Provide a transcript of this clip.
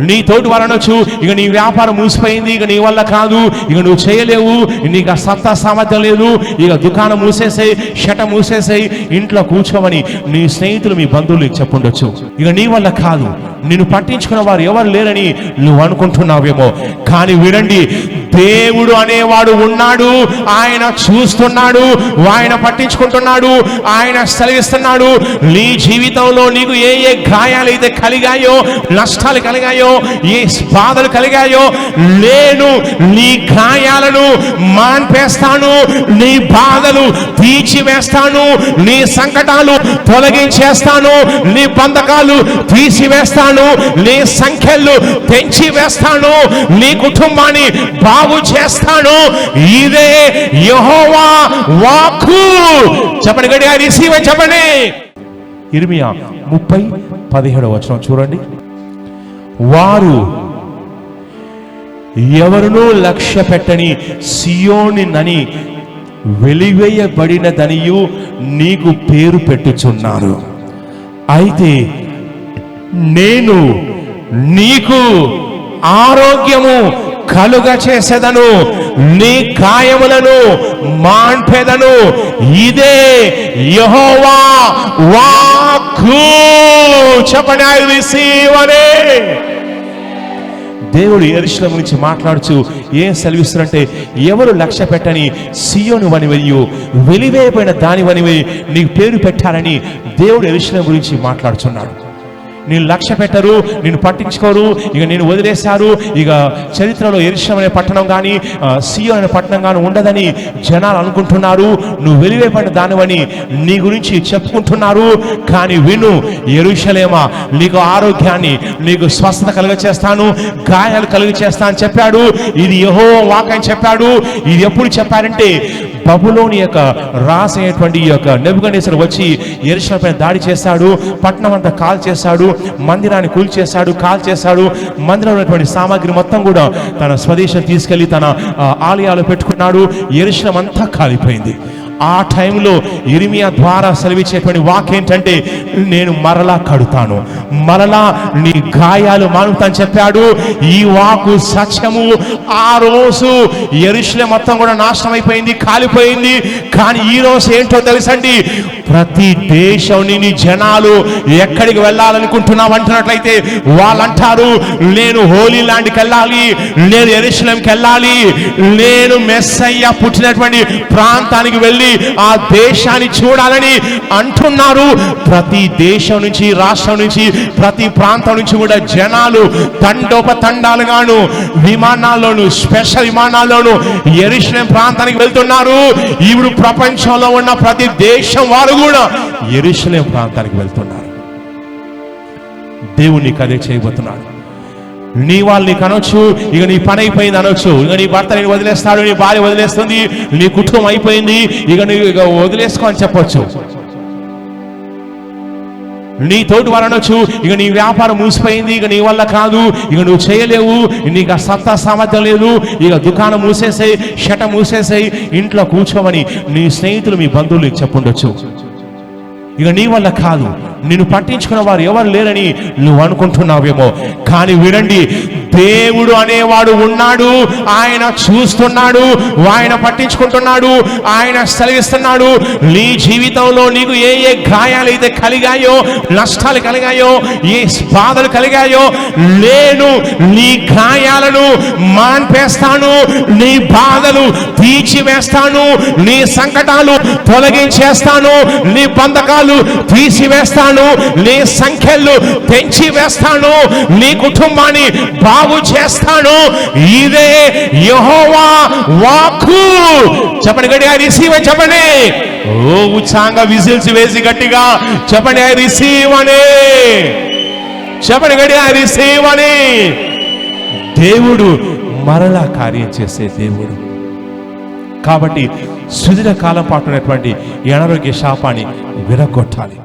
నీ తోటి వారు అనొచ్చు, ఇక నీ వ్యాపారం మూసిపోయింది, ఇక నీ వల్ల కాదు, ఇక నువ్వు చేయలేవు, నీకు ఆ సత్తా సామర్థ్యం లేదు, ఇక దుకాణం మూసేసాయి, షట మూసేసాయి, ఇంట్లో కూర్చోమని నీ స్నేహితులు మీ బంధువులు చెప్పుండొచ్చు. ఇక నీ వల్ల కాదు, నిన్ను పట్టించుకున్న వారు ఎవరు లేరని నువ్వు అనుకుంటున్నావేమో. కానీ వినండి, దేవుడు అనేవాడు ఉన్నాడు, ఆయన చూస్తున్నాడు, ఆయన పట్టించుకుంటున్నాడు, ఆయన సెలవిస్తున్నాడు. నీ జీవితంలో నీకు ఏ ఏ గాయాలైతే కలిగాయో, నష్టాలు కలిగాయో, ఏ బాధలు కలిగాయో, నేను నీ గాయాలను మాన్పేస్తాను, నీ బాధలు తీర్చివేస్తాను, నీ సంకటాలు తొలగించేస్తాను, నీ బంధకాలు తీసివేస్తాను, నీ సంఖ్యలు తెంచి వేస్తాను, నీ కుటుంబాన్ని బాగు చేస్తాను. ఇదే యెహోవా వాక్కు. చెప్పండి గట్టిగా, రిసీవ్ చెప్పండి. ఇర్మియా 30:17 చూడండి. వారు ఎవరునూ లక్ష్య పెట్టని సియోనునని వెలివేయబడినదనియు నీకు పేరు పెట్టుచున్నారు. అయితే నేను నీకు ఆరోగ్యము కలుగ చేసేదను, నీ గాయములను మాన్పెదను. ఇదే యెహోవా వాక్కు. చెప్పండి, ఐ రిసీవ్ అనే. దేవుడు యెరూషలేము గురించి మాట్లాడుచు ఏం సెలవిస్తారంటే, ఎవరు లక్ష్య పెట్టని సియోను వనివయ్యు వెలివేయబడిన దాని వనివై నీకు పేరు పెట్టారని దేవుడు యెరూషలేము గురించి మాట్లాడుచున్నాడు. నేను లక్ష్య పెట్టరు, నేను పట్టించుకోరు, ఇక నేను వదిలేశారు, ఇక చరిత్రలో యెరూషలేము అనే పట్టణం కానీ సియోను అనే పట్టణం కానీ ఉండదని జనాలు అనుకుంటున్నారు. నువ్వు వెలివేయబడిన దానివని నీ గురించి చెప్పుకుంటున్నారు. కానీ విను, యెరూషలేమా, నీకు ఆరోగ్యాన్ని, నీకు స్వస్థత కలుగ చేస్తాను, గాయాలు కలుగ చేస్తా అని చెప్పాడు. ఇది యెహోవా వాక్కు అని చెప్పాడు. ఇది ఎప్పుడు చెప్పారంటే, బబులోని యొక్క రాసైనటువంటి ఈ యొక్క నెబుకద్నెజరు వచ్చి యెరూషలేము పైన దాడి చేశాడు, పట్టణం అంతా కాల్ చేశాడు, మందిరాన్ని కూల్చేశాడు, కాల్ చేశాడు. మందిరంలో ఉన్నటువంటి సామాగ్రి మొత్తం కూడా తన స్వదేశం తీసుకెళ్లి తన ఆలయాలు పెట్టుకున్నాడు. యెరూషలేము అంతా కాలిపోయింది. ఆ టైంలో ఇర్మియా ద్వారా సెలవిచ్చేటువంటి వాక్యం ఏంటంటే, నేను మరలా కడుతాను, మరలా నీ గాయాలు మానుతాను చెప్పాడు. ఈ వాక్కు సత్యము. ఆ రోజు యెరూషలేము మొత్తం కూడా నాశనం అయిపోయింది, కాలిపోయింది. కానీ ఈ రోజు ఏంటో తెలుసండి, ప్రతి దేశం నీ జనాలు ఎక్కడికి వెళ్ళాలనుకుంటున్నావు అంటున్నట్లయితే వాళ్ళంటారు, నేను హోలీ ల్యాండ్కి వెళ్ళాలి, నేను యెరూషలేముకి వెళ్ళాలి, నేను మెస్సయ్య పుట్టినటువంటి ప్రాంతానికి వెళ్ళి ఆ దేశాన్ని చూడాలని అంటున్నారు. ప్రతి దేశం నుంచి, రాష్ట్రం నుంచి, ప్రతి ప్రాంతం నుంచి కూడా జనాలు తండోపతండాలుగాను విమానాల్లోను, స్పెషల్ విమానాల్లోను యెరూషలేము ప్రాంతానికి వెళ్తున్నారు. ఇప్పుడు ప్రపంచంలో ఉన్న ప్రతి దేశం వారు కూడా యెరూషలేము ప్రాంతానికి వెళ్తున్నారు. దేవుడు నీకు అదే చేయబోతున్నాడు. నీ వాళ్ళు నీకు అనొచ్చు, ఇక నీ పని అయిపోయింది అనొచ్చు, ఇక నీ భర్త నేను వదిలేస్తాడు, నీ భార్య వదిలేస్తుంది, నీ కుటుంబం అయిపోయింది, ఇక నువ్వు ఇక వదిలేసుకో అని చెప్పొచ్చు. నీ తోటి వారు అనొచ్చు, ఇక నీ వ్యాపారం మూసిపోయింది, ఇక నీ వల్ల కాదు, ఇక నువ్వు చేయలేవు, నీకు ఆ సత్తా సామర్థ్యం లేదు, ఇక దుకాణం మూసేసాయి, షట మూసేసాయి, ఇంట్లో కూర్చోమని నీ స్నేహితులు మీ బంధువులు చెప్పుండొచ్చు. ఇక నీ వల్ల కాదు, నిన్ను పట్టించుకున్న వారు ఎవరు లేరని నువ్వు అనుకుంటున్నావేమో. కానీ వినండి, దేవుడు అనేవాడు ఉన్నాడు, ఆయన చూస్తున్నాడు, ఆయన పట్టించుకుంటున్నాడు, ఆయన సెలవిస్తున్నాడు. నీ జీవితంలో నీకు ఏ ఏ గాయాలైతే కలిగాయో, నష్టాలు కలిగాయో, ఏ బాధలు కలిగాయో, నేను నీ గాయాలను మాన్పేస్తాను, నీ బాధలు తీర్చివేస్తాను, నీ సంకటాలు తొలగించేస్తాను, నీ బంధకాలు తీసివేస్తాను, నీ సంఖ్యలు తెంచి వేస్తాను, నీ కుటుంబాన్ని బాగు చేస్తాను. ఇదే యెహోవా వాక్కు. చెప్పండి గట్టిగా, రిసీవ్ అని చెప్పండి. ఓ ఉత్సాహంగా విజిల్స్ వేసి గట్టిగా చెప్పండి, ఐ రిసీవ్ అని చెప్పండి గట్టిగా, ఐ రిసీవ్ అని. దేవుడు మరలా కార్యం చేసే దేవుడు కాబట్టి సుదీర్ఘ కాలం పాటు ఉన్నటువంటి ఈ అనారోగ్య శాపాన్ని విరగొట్టాలి.